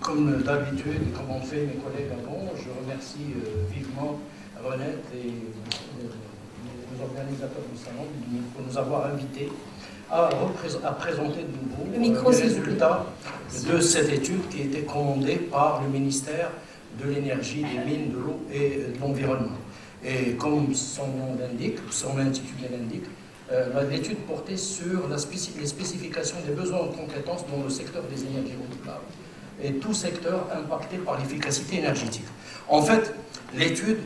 Comme d'habitude, comme ont fait mes collègues avant, je remercie vivement Renette et les organisateurs du salon pour nous avoir invités à présenter de nouveau les résultats de cette étude qui a été commandée par le ministère de l'énergie, des mines, de l'eau et de l'environnement. Et comme son nom l'indique, son intitulé l'indique, l'étude portait sur les spécifications des besoins de compétences dans le secteur des énergies renouvelables et tout secteur impacté par l'efficacité énergétique. En fait, l'étude,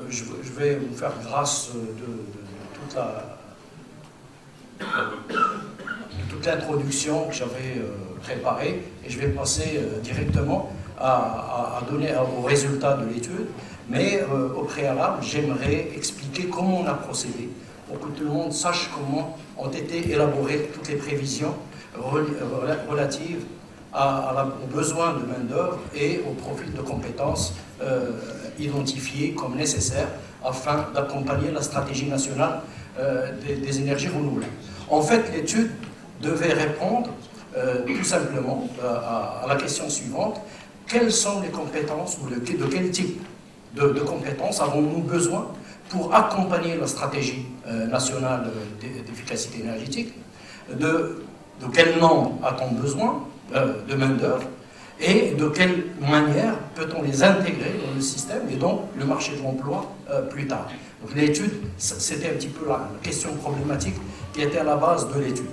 je vais vous faire grâce de toute l'introduction que j'avais préparée et je vais passer directement à donner aux résultats de l'étude. Mais au préalable, j'aimerais expliquer comment on a procédé pour que tout le monde sache comment ont été élaborées toutes les prévisions relatives aux besoins de main-d'œuvre et au profil de compétences identifiés comme nécessaires afin d'accompagner la stratégie nationale des énergies renouvelables. En fait, l'étude devait répondre tout simplement à la question suivante: quelles sont les compétences ou de quel type de compétences avons-nous besoin pour accompagner la stratégie nationale d'efficacité énergétique, de quel nombre a-t-on besoin de main-d'œuvre et de quelle manière peut-on les intégrer dans le système et donc le marché de l'emploi plus tard. Donc l'étude, c'était un petit peu la question problématique qui était à la base de l'étude.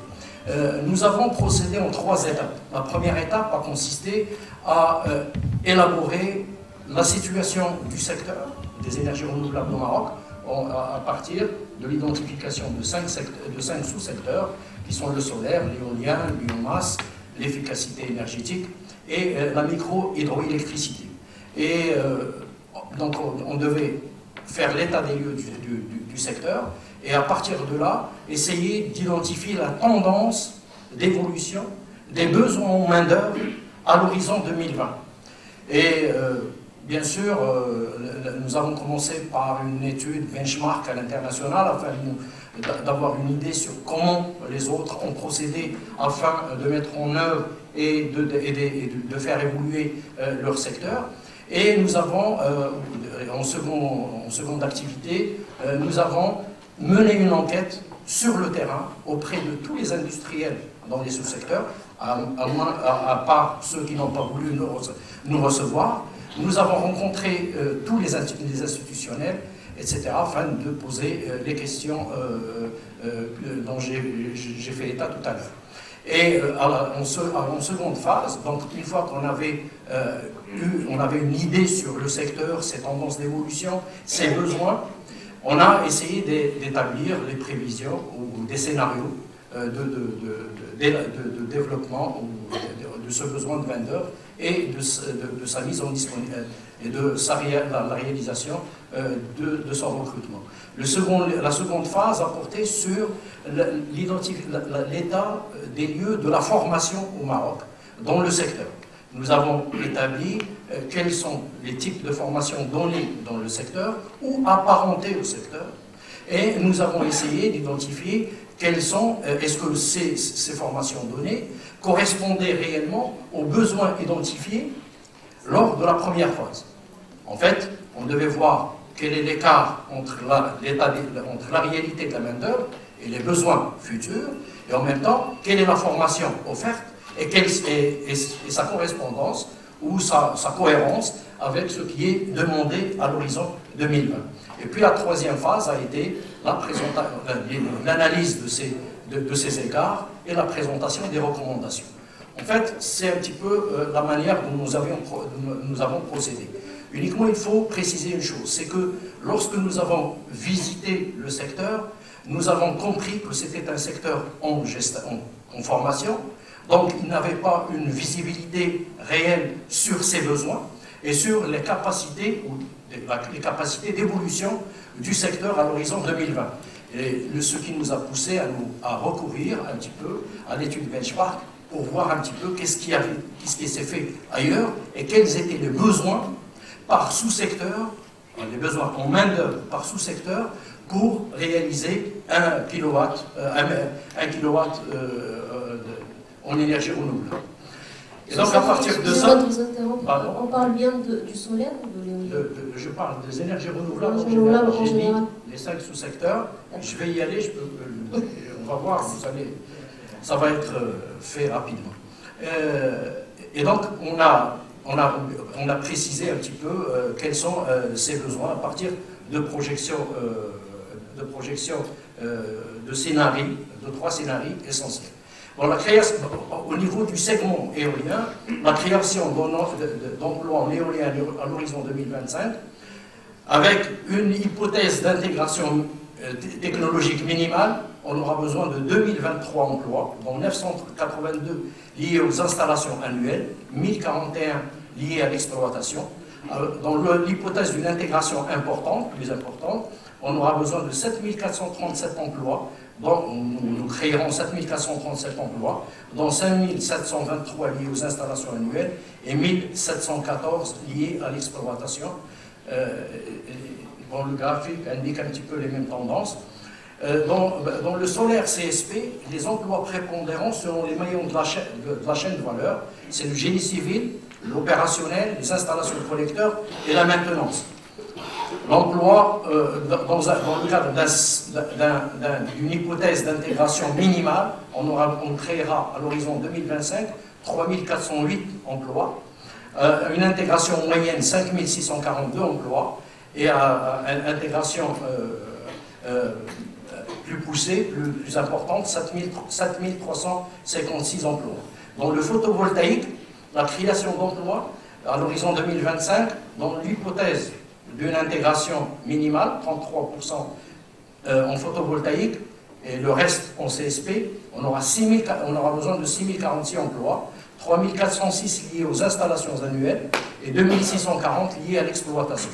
Nous avons procédé en 3 étapes. La première étape a consisté à élaborer la situation du secteur des énergies renouvelables au Maroc à partir de l'identification de 5 sous-secteurs qui sont le solaire, l'éolien, le biomasse, l'efficacité énergétique et la micro-hydroélectricité. Et donc on devait faire l'état des lieux du secteur et à partir de là, essayer d'identifier la tendance d'évolution des besoins en main-d'œuvre à l'horizon 2020. Et bien sûr, nous avons commencé par une étude benchmark à l'international afin d'avoir une idée sur comment les autres ont procédé afin de mettre en œuvre et de faire évoluer leur secteur. Et nous avons, en seconde activité, nous avons mené une enquête sur le terrain auprès de tous les industriels dans les sous-secteurs, à part ceux qui n'ont pas voulu nous recevoir. Nous avons rencontré tous les institutionnels, etc., afin de poser les questions dont j'ai fait état tout à l'heure. Et en seconde phase, donc une fois qu'on avait une idée sur le secteur, ses tendances d'évolution, ses besoins, on a essayé d'établir les prévisions ou des scénarios de développement de ce besoin de main-d'œuvre et de sa mise en disponibilité et de la réalisation de son recrutement. La seconde phase a porté sur l'état des lieux de la formation au Maroc dans le secteur. Nous avons établi quels sont les types de formations données dans le secteur ou apparentés au secteur et nous avons essayé d'identifier est-ce que ces formations données correspondaient réellement aux besoins identifiés lors de la première phase. En fait, on devait voir quel est l'écart entre la réalité de la main-d'œuvre et les besoins futurs, et en même temps, quelle est la formation offerte et sa correspondance ou sa cohérence avec ce qui est demandé à l'horizon 2020. Et puis la troisième phase a été l'analyse de ces écarts et la présentation des recommandations. En fait, c'est un petit peu la manière dont nous avons procédé. Uniquement, il faut préciser une chose, c'est que lorsque nous avons visité le secteur, nous avons compris que c'était un secteur en formation, donc il n'avait pas une visibilité réelle sur ses besoins et sur les capacités d'évolution du secteur à l'horizon 2020. Et ce qui nous a poussé à recourir un petit peu à l'étude benchmark pour voir un petit peu qu'est-ce qui s'est fait ailleurs et quels étaient les besoins par sous-secteur, les besoins en main-d'œuvre par sous-secteur pour réaliser 1 kilowatt en énergie renouvelable. Et donc à partir de ça... On parle bien du solaire ou de l'éolien? Je parle des énergies renouvelables en général. J'ai mis les 5 sous-secteurs. Je vais y aller, on va voir, ça va être fait rapidement. Et donc on a précisé un petit peu quels sont ces besoins à partir de projections de scénarios, de 3 scénarios essentiels. Bon, au niveau du segment éolien, la création d'emplois en éolien à l'horizon 2025, avec une hypothèse d'intégration technologique minimale, on aura besoin de 2023 emplois, dont 982 liés aux installations annuelles, 1041 liés à l'exploitation. Dans l'hypothèse d'une intégration importante, plus importante, on aura besoin de 7437 emplois, dont nous créerons 7437 emplois, dont 5723 liés aux installations annuelles et 1714 liés à l'exploitation. Bon, le graphique indique un petit peu les mêmes tendances. Dans le solaire CSP, les emplois prépondérants selon les maillons de la chaîne de valeur, c'est le génie civil, l'opérationnel, les installations de collecteurs et la maintenance. L'emploi, dans le cadre d'une hypothèse d'intégration minimale, on créera à l'horizon 2025 3408 emplois, une intégration moyenne 5642 emplois, et à intégration plus poussée, plus importante, 7356 emplois. Dans le photovoltaïque, la création d'emplois à l'horizon 2025, dans l'hypothèse d'une intégration minimale, 33% en photovoltaïque et le reste en CSP, on aura besoin de 6046 emplois, 3406 liés aux installations annuelles et 2640 liés à l'exploitation.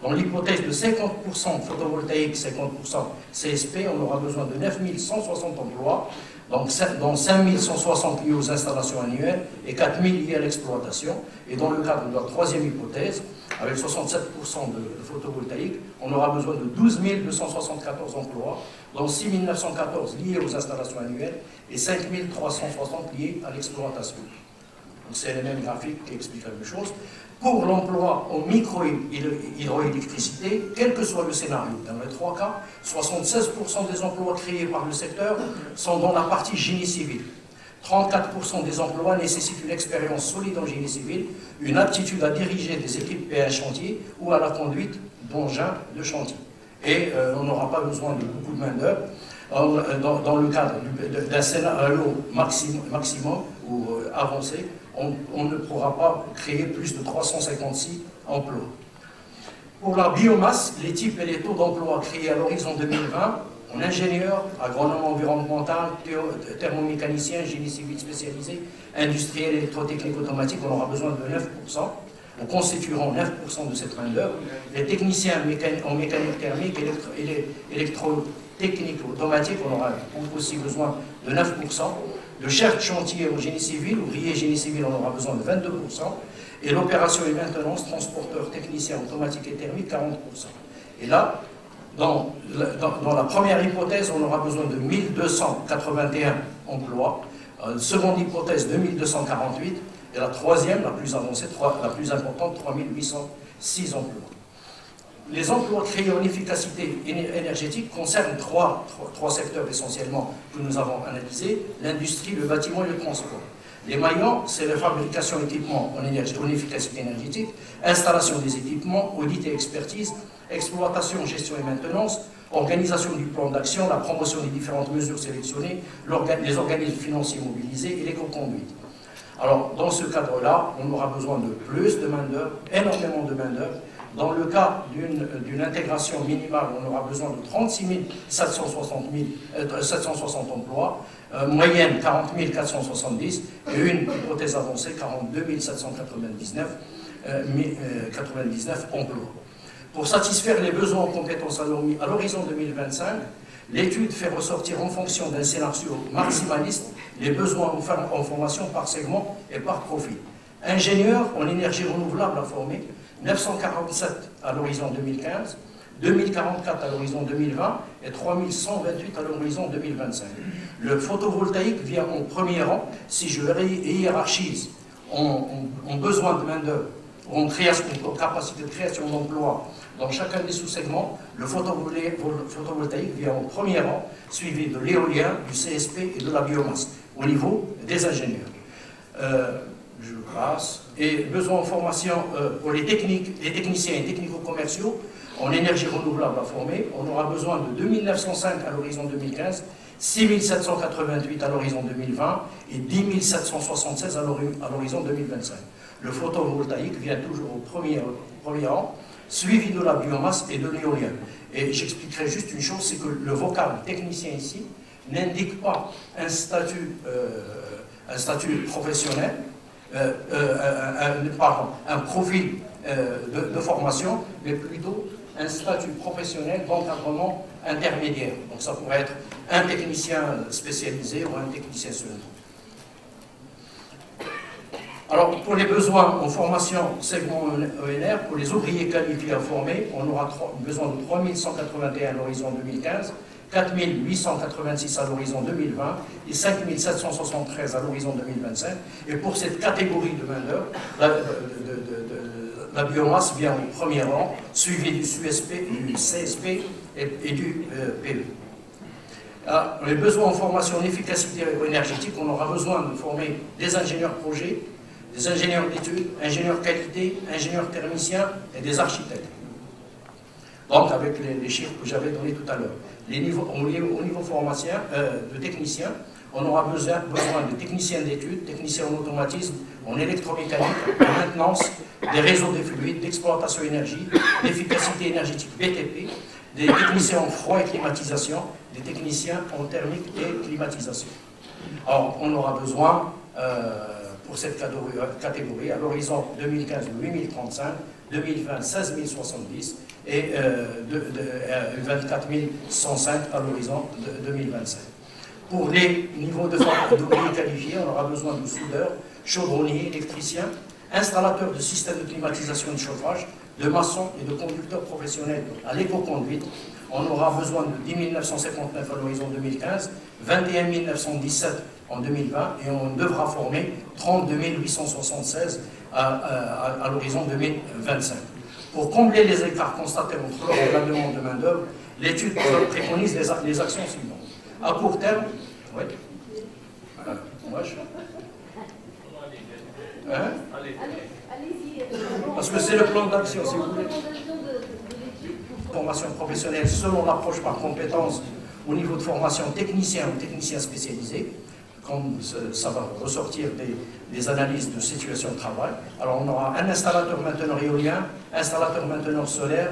Dans l'hypothèse de 50% photovoltaïque, 50% CSP, on aura besoin de 9160 emplois, donc dont 5160 liés aux installations annuelles et 4000 liés à l'exploitation. Et dans le cadre de la troisième hypothèse, avec 67% de photovoltaïque, on aura besoin de 12 274 emplois, dont 6 914 liés aux installations annuelles et 5 360 liés à l'exploitation. C'est les mêmes graphiques qui expliquent la même chose. Pour l'emploi en micro-hydroélectricité, quel que soit le scénario, dans les 3 cas, 76% des emplois créés par le secteur sont dans la partie génie civil. 34% des emplois nécessitent une expérience solide en génie civil, une aptitude à diriger des équipes PA chantier ou à la conduite d'engins de chantier. Et on n'aura pas besoin de beaucoup de main-d'œuvre. Dans le cadre d'un scénario maximum ou avancé, on ne pourra pas créer plus de 356 emplois. Pour la biomasse, les types et les taux d'emploi créés à l'horizon 2020, en ingénieur, agronome environnemental, thermomécanicien, génie civil spécialisé, industriel, électrotechnique automatique, on aura besoin de 9%. Nous constituerons 9% de cette main-d'œuvre. Les techniciens en mécanique thermique et électrotechnique automatique, on aura aussi besoin de 9%. De chef de chantier au génie civil, ouvrier génie civil, on aura besoin de 22%. Et l'opération et maintenance, transporteur, technicien automatique et thermique, 40%. Et là, dans la première hypothèse, on aura besoin de 1281 emplois. Seconde hypothèse, 2248. Et la troisième, la plus avancée, la plus importante, 3806 emplois. Les emplois créés en efficacité énergétique concernent trois secteurs essentiellement que nous avons analysés: l'industrie, le bâtiment et le transport. Les maillons, c'est la fabrication d'équipements en efficacité énergétique, installation des équipements, audit et expertise, exploitation, gestion et maintenance, organisation du plan d'action, la promotion des différentes mesures sélectionnées, les organismes financiers mobilisés et l'éco-conduite. Alors, dans ce cadre-là, on aura besoin de plus de main-d'œuvre, énormément de main-d'œuvre. Dans le cas d'une intégration minimale, on aura besoin de 36 760 emplois, moyenne 40 470, et une hypothèse avancée, 42 799 emplois. Pour satisfaire les besoins en compétences à l'horizon 2025, l'étude fait ressortir en fonction d'un scénario maximaliste les besoins en formation par segment et par profil. Ingénieurs en énergie renouvelable à former, 947 à l'horizon 2015, 2044 à l'horizon 2020 et 3128 à l'horizon 2025. Le photovoltaïque vient en premier rang. Si je hiérarchise en besoin de main-d'œuvre, en capacité de création d'emplois dans chacun des sous-segments, le photovoltaïque vient en premier rang, suivi de l'éolien, du CSP et de la biomasse, au niveau des ingénieurs. Je passe. Et besoin en formation pour les techniciens et technico-commerciaux en énergie renouvelable à former, on aura besoin de 2905 à l'horizon 2015, 6788 à l'horizon 2020 et 10 776 à l'horizon 2025. Le photovoltaïque vient toujours au premier rang, suivi de la biomasse et de l'éolien. Et j'expliquerai juste une chose, c'est que le vocable technicien ici n'indique pas un statut professionnel, un profil de formation, mais plutôt un statut professionnel d'encadrement intermédiaire. Donc ça pourrait être un technicien spécialisé ou un technicien secondaire. Alors, pour les besoins en formation segment ENR, pour les ouvriers qualifiés à former, on aura besoin de 3181 à l'horizon 2015, 4886 à l'horizon 2020 et 5773 à l'horizon 2025. Et pour cette catégorie de main-d'œuvre, la biomasse vient au premier rang, suivi du CSP et du PE. Les besoins en formation en efficacité énergétique, on aura besoin de former des ingénieurs projets, des ingénieurs d'études, ingénieurs qualité, ingénieurs thermiciens et des architectes. Donc, avec les chiffres que j'avais donnés tout à l'heure. Au niveau formation de techniciens, on aura besoin de techniciens d'études, techniciens en automatisme, en électromécanique, en maintenance, des réseaux de fluides, d'exploitation énergie, d'efficacité énergétique BTP, des techniciens en froid et climatisation, des techniciens en thermique et climatisation. Alors, on aura besoin, pour cette catégorie, à l'horizon 2015, 8035, 2020, 16 070 et 24 105 à l'horizon 2025. Pour les niveaux d'ouvriers qualifiés, on aura besoin de soudeurs, chaudronniers, électriciens, installateurs de systèmes de climatisation et de chauffage, de maçons et de conducteurs professionnels à l'éco-conduite. On aura besoin de 10 959 à l'horizon 2015, 21 917 en 2020 et on devra former 32 876 à l'horizon 2025. Pour combler les écarts constatés entre l'offre et la demande de main-d'œuvre, l'étude préconise les actions suivantes. À court terme, oui. Parce que c'est le plan d'action, si vous voulez. Formation professionnelle selon l'approche par compétences au niveau de formation technicien ou technicien spécialisé, comme ça va ressortir des analyses de situation de travail. Alors on aura un installateur mainteneur éolien, installateur mainteneur solaire,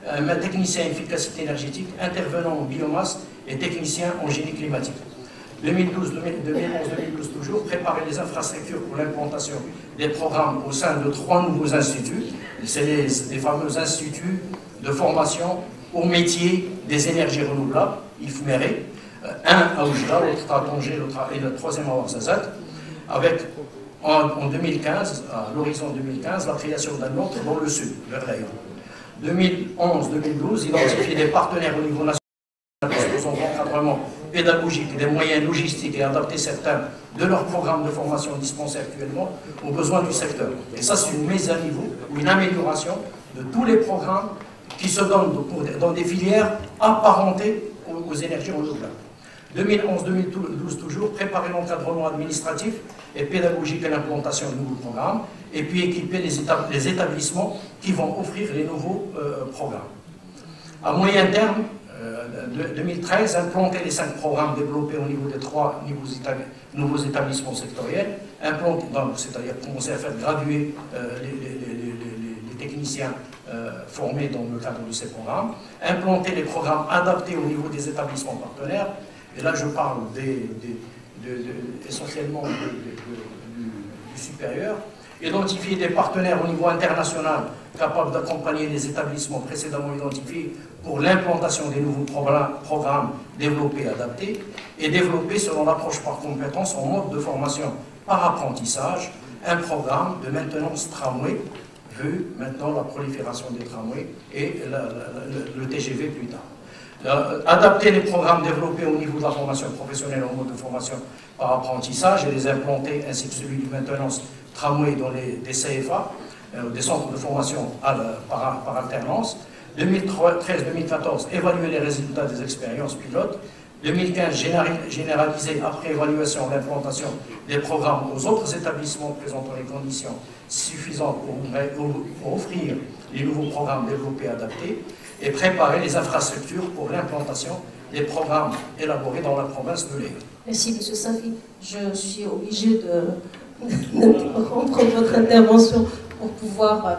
un technicien efficacité énergétique, intervenant en biomasse et technicien en génie climatique. 2011-2012 toujours, préparer les infrastructures pour l'implantation des programmes au sein de 3 nouveaux instituts. C'est les fameux instituts de formation au métier des énergies renouvelables, IFMERE, un à Oujda, l'autre à Tanger et le troisième à Ouarzazate, avec en 2015, à l'horizon 2015, la création d'un autre dans le sud, le Rayon. 2011-2012, identifier des partenaires au niveau national disposant d'encadrement pédagogique et des moyens logistiques et adapter certains de leurs programmes de formation dispensés actuellement aux besoins du secteur. Et ça, c'est une mise à niveau ou une amélioration de tous les programmes qui se donnent dans des filières apparentées aux énergies renouvelables. 2011-2012 toujours, préparer l'encadrement administratif et pédagogique à l'implantation de nouveaux programmes, et puis équiper les établissements qui vont offrir les nouveaux programmes. À moyen terme, 2013, implanter les 5 programmes développés au niveau des 3 nouveaux établissements sectoriels, c'est-à-dire commencer à faire graduer les techniciens formés dans le cadre de ces programmes, implanter les programmes adaptés au niveau des établissements partenaires, et là je parle essentiellement du supérieur, identifier des partenaires au niveau international capables d'accompagner les établissements précédemment identifiés pour l'implantation des nouveaux programmes développés et adaptés, et développer selon l'approche par compétences en mode de formation par apprentissage, un programme de maintenance tramway vu maintenant la prolifération des tramways et le TGV plus tard. Adapter les programmes développés au niveau de la formation professionnelle au mode de formation par apprentissage et les implanter, ainsi que celui de maintenance tramway dans des CFA, des centres de formation par alternance. 2013-2014, évaluer les résultats des expériences pilotes. 2015, généraliser après évaluation l'implantation des programmes aux autres établissements présentant les conditions suffisantes pour offrir les nouveaux programmes développés et adaptés, et préparer les infrastructures pour l'implantation des programmes élaborés dans la province de Léon. Merci, M. Safi. Je suis obligée de rompre votre intervention pour pouvoir